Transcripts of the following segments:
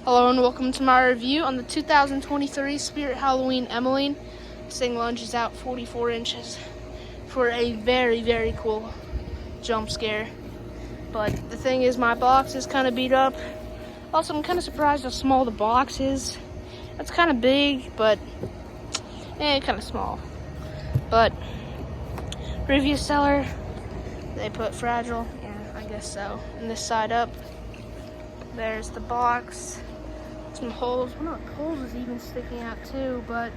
Hello and welcome to my review on the 2023 Spirit Halloween Emmeline. This thing lunges out 44 inches for a very, very cool jump scare. But the thing is, my box is kind of beat up. Also, I'm kind of surprised how small the box is. It's kind of big, but kind of small. But previous seller, they put fragile. Yeah, I guess so. And this side up, there's the box. Some holes. Well, not holes is even sticking out too, but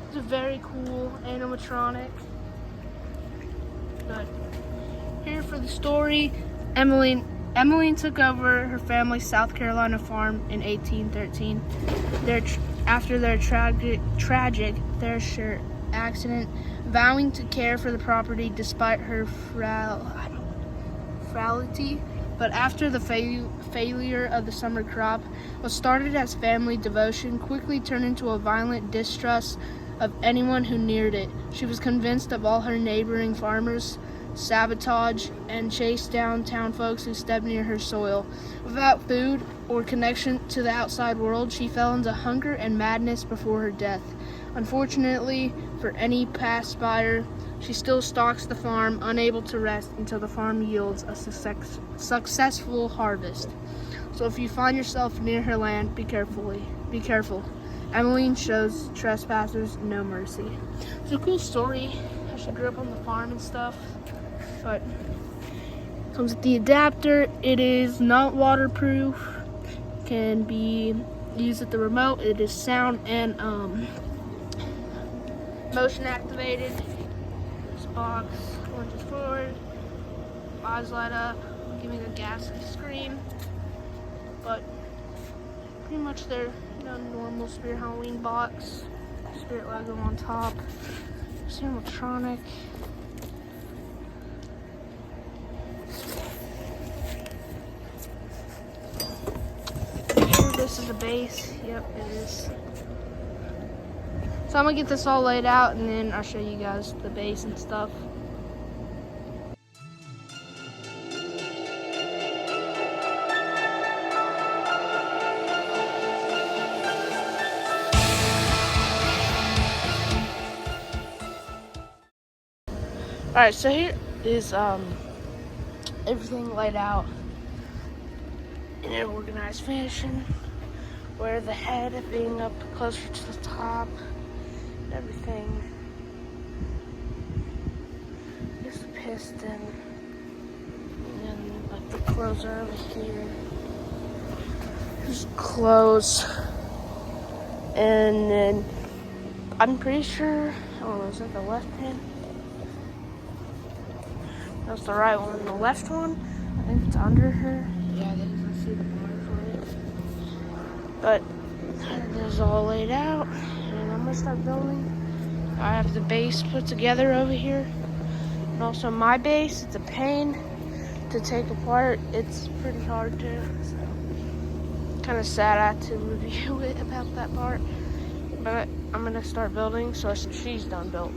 it's a very cool animatronic. But here for the story, Emmeline took over her family's South Carolina farm in 1813. After their tragic Thresher accident, vowing to care for the property despite her frailty. But after the failure of the summer crop, what started as family devotion quickly turned into a violent distrust of anyone who neared it. She was convinced of all her neighboring farmers, sabotage, and chased down town folks who stepped near her soil. Without food or connection to the outside world, she fell into hunger and madness before her death. Unfortunately for any past buyer, she still stalks the farm, unable to rest until the farm yields a successful harvest. So if you find yourself near her land, be careful. Emmeline shows trespassers no mercy. It's a cool story. She grew up on the farm and stuff, but comes with the adapter. It is not waterproof. Can be used with the remote. It is sound and motion activated. Box lunges forward, eyes light up, giving a ghastly scream. But pretty much their normal Spirit Halloween box. Spirit logo on top. Animatronic. This is the base. Yep, it is. So I'm gonna get this all laid out and then I'll show you guys the base and stuff. Alright, so here is everything laid out in an organized fashion, where the head being up closer to the top. Everything. Here's the piston, and then like the closer over here. Here's close, and then I'm pretty sure. Oh, is that the left hand? That's the right one. The left one, I think it's under her. Yeah, it is. I see the bar for it. But it is all laid out. I'm gonna start building. I have the base put together over here, and also my base. It's a pain to take apart. It's pretty hard to. So kind of sad I had to review it about that part. But I'm gonna start building so she's done built.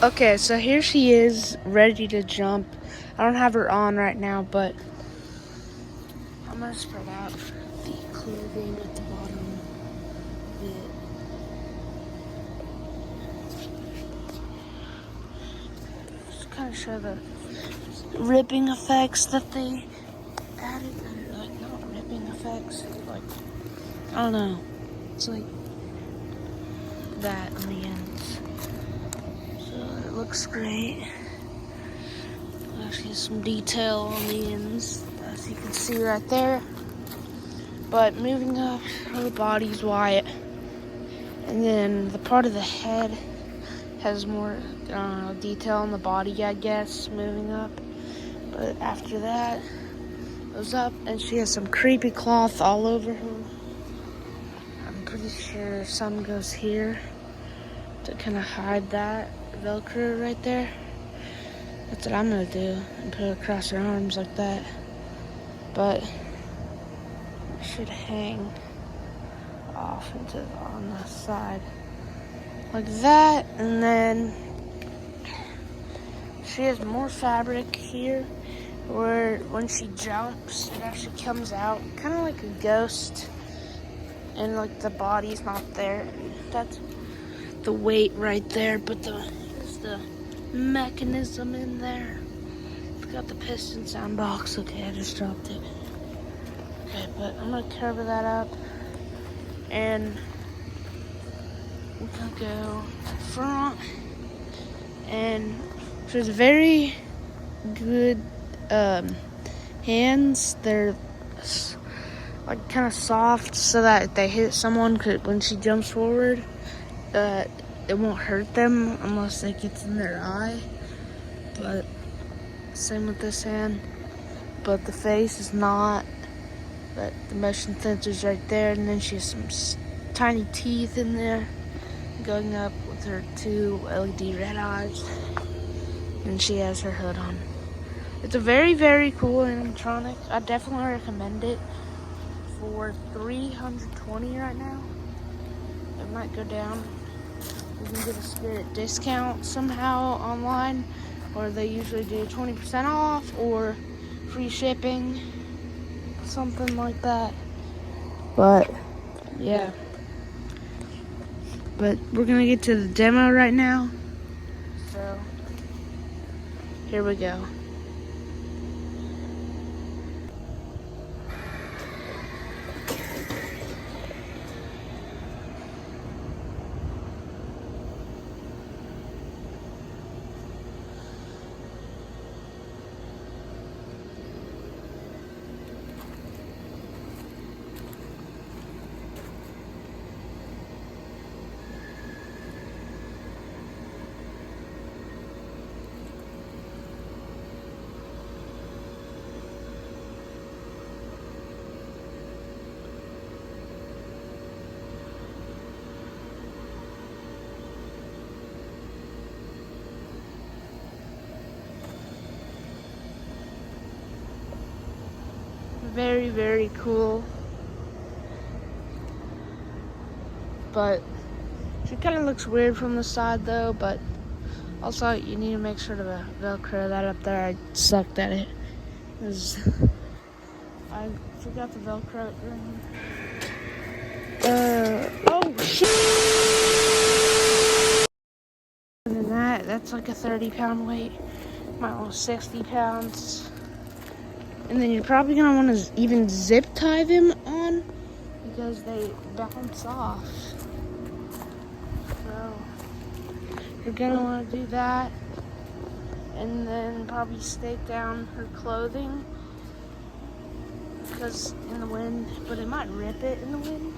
Okay, so here she is, ready to jump. I don't have her on right now, but I'm gonna spread out the clothing at the bottom a bit. kind of show the ripping effects that they added. Like, not ripping effects, like, I don't know. It's like that in the ends. So it looks great. Actually, some detail on the ends, as you can see right there. But moving up, her body's white. And then the part of the head has more detail on the body, I guess, moving up. But after that, goes up, and she has some creepy cloth all over her. I'm pretty sure some goes here to kind of hide that Velcro right there. That's what I'm gonna do, and put it across her arms like that. But it should hang off on the side like that, and then she has more fabric here where when she jumps it actually comes out kind of like a ghost, and like the body's not there. That's the weight right there, but there's the mechanism in there. It's got the piston sound box. Okay, I just dropped it. Okay, but I'm gonna cover that up, and we're gonna go front, and there's very good hands. They're like kind of soft, so that if they hit someone, when she jumps forward, it won't hurt them unless it gets in their eye. But same with this hand. But the face is not. But the motion sensor's right there, and then she has some tiny teeth in there going up with her 2 LED red eyes, and she has her hood on. It's a very, very cool animatronic. I definitely recommend it for $320 right now. It might go down. You can get a Spirit discount somehow online, or they usually do 20% off or free shipping, something like that. But yeah, but we're gonna get to the demo right now, so here we go. Very, very cool. But she kind of looks weird from the side though, but also you need to make sure to Velcro that up there. I sucked at it. I forgot the Velcro it. Oh shit! And then that's like a 30-pound weight. Might want 60 pounds. And then you're probably gonna want to even zip tie them on because they bounce off. So you're gonna want to do that, and then probably stake down her clothing because in the wind, but it might rip it in the wind.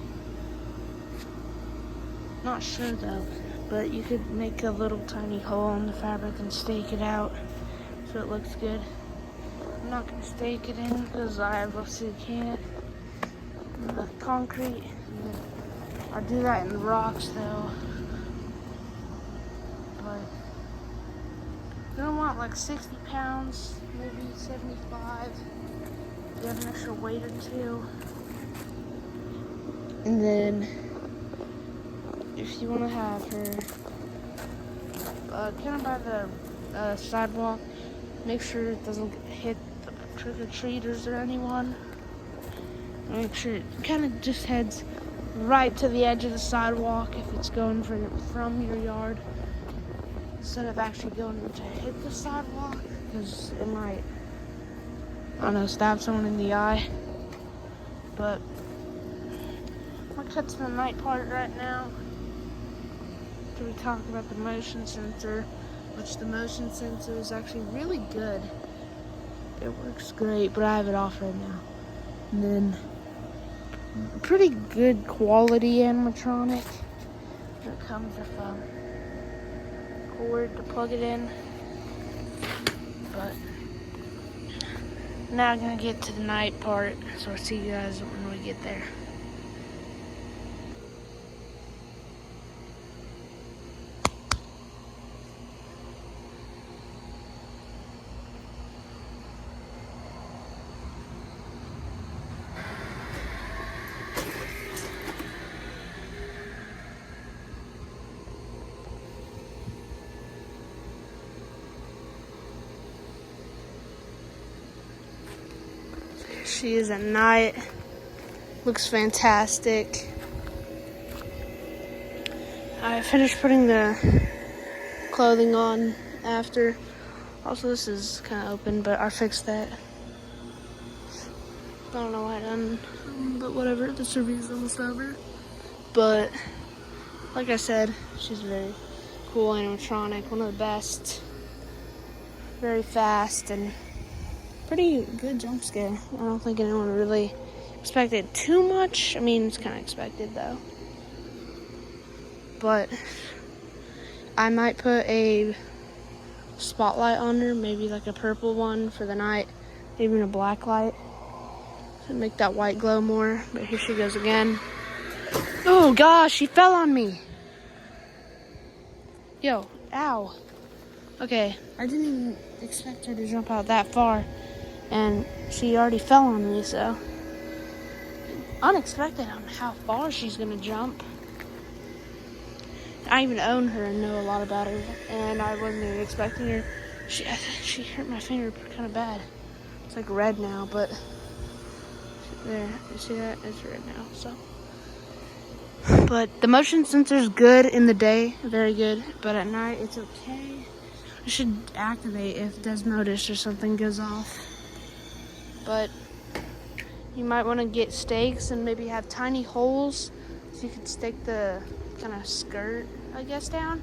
Not sure though, but you could make a little tiny hole in the fabric and stake it out so it looks good. I'm not gonna stake it in because I obviously can't. The concrete. I'll do that in the rocks though. But you're gonna want like 60 pounds, maybe 75. You have an extra weight or two. And then if you want to have her kind of by the sidewalk, make sure it doesn't hit the trick-or-treaters or anyone. Make sure it kind of just heads right to the edge of the sidewalk if it's going from your yard. instead of actually going to hit the sidewalk, because it might, I don't know, stab someone in the eye. But I'll cut to the night part right now. After we talk about the motion sensor, which the motion sensor is actually really good. It works great, but I have it off right now. And then pretty good quality animatronic. It comes with a cord to plug it in. But now I'm gonna get to the night part, so I'll see you guys when we get there. She is at night. Looks fantastic. I finished putting the clothing on after. Also, this is kind of open, but I fixed that. I don't know why I done, but whatever. The survey's almost over. But like I said, she's very cool animatronic, one of the best. Very fast and pretty good jump scare. I don't think anyone really expected too much. I mean, it's kind of expected though. But I might put a spotlight on her, maybe like a purple one for the night, even a black light to make that white glow more. But here she goes again. Oh gosh, she fell on me. Yo, ow. Okay, I didn't even expect her to jump out that far. And she already fell on me, so unexpected on how far she's gonna jump. I even own her and know a lot about her, and I wasn't even expecting her. She hurt my finger kind of bad. It's like red now, but there, you see that? It's red now. So, but the motion sensor is good in the day, very good, but at night it's okay. I should activate if Desmodus or something goes off. But you might want to get stakes and maybe have tiny holes so you could stake the kind of skirt, I guess, down.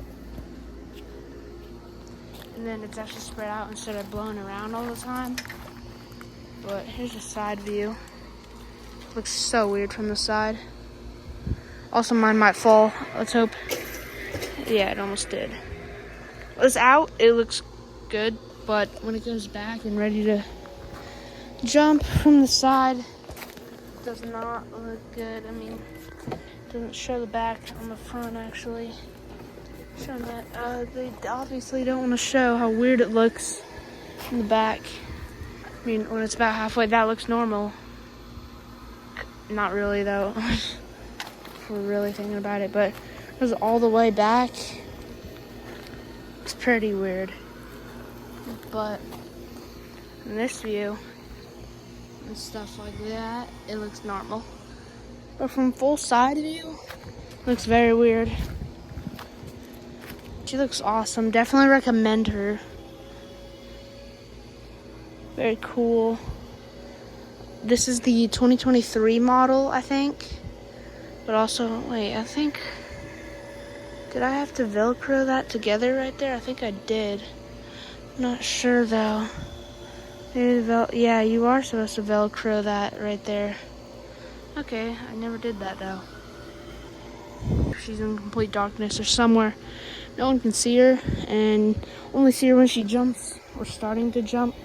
And then it's actually spread out instead of blowing around all the time. But here's a side view. Looks so weird from the side. Also, mine might fall. Let's hope. Yeah, it almost did. When it's out, it looks good. But when it goes back and ready to jump from the side, does not look good. I mean, it doesn't show the back on the front actually. Showing that they obviously don't want to show how weird it looks in the back. I mean, when it's about halfway, that looks normal. Not really though. If we're really thinking about it, but it was all the way back. It's pretty weird. But in this view and stuff like that, it looks normal. But from full side view, it looks very weird. She looks awesome. Definitely recommend her. Very cool. This is the 2023 model, I think. But also, wait, I think, did I have to Velcro that together right there? I think I did. Not sure though. Yeah, you are supposed to Velcro that right there. Okay, I never did that though. She's in complete darkness or somewhere. No one can see her, and only see her when she jumps or starting to jump.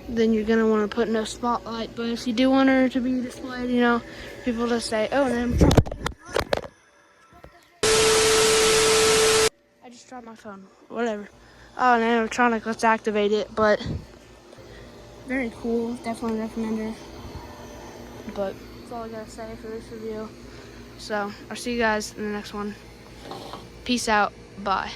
Then you're gonna want to put no spotlight. But if you do want her to be displayed, you know, people just say, "Oh, and then I just dropped my phone." Whatever. Oh, an animatronic. Let's activate it. But very cool. Definitely recommend her. But that's all I gotta say for this review. So I'll see you guys in the next one. Peace out. Bye.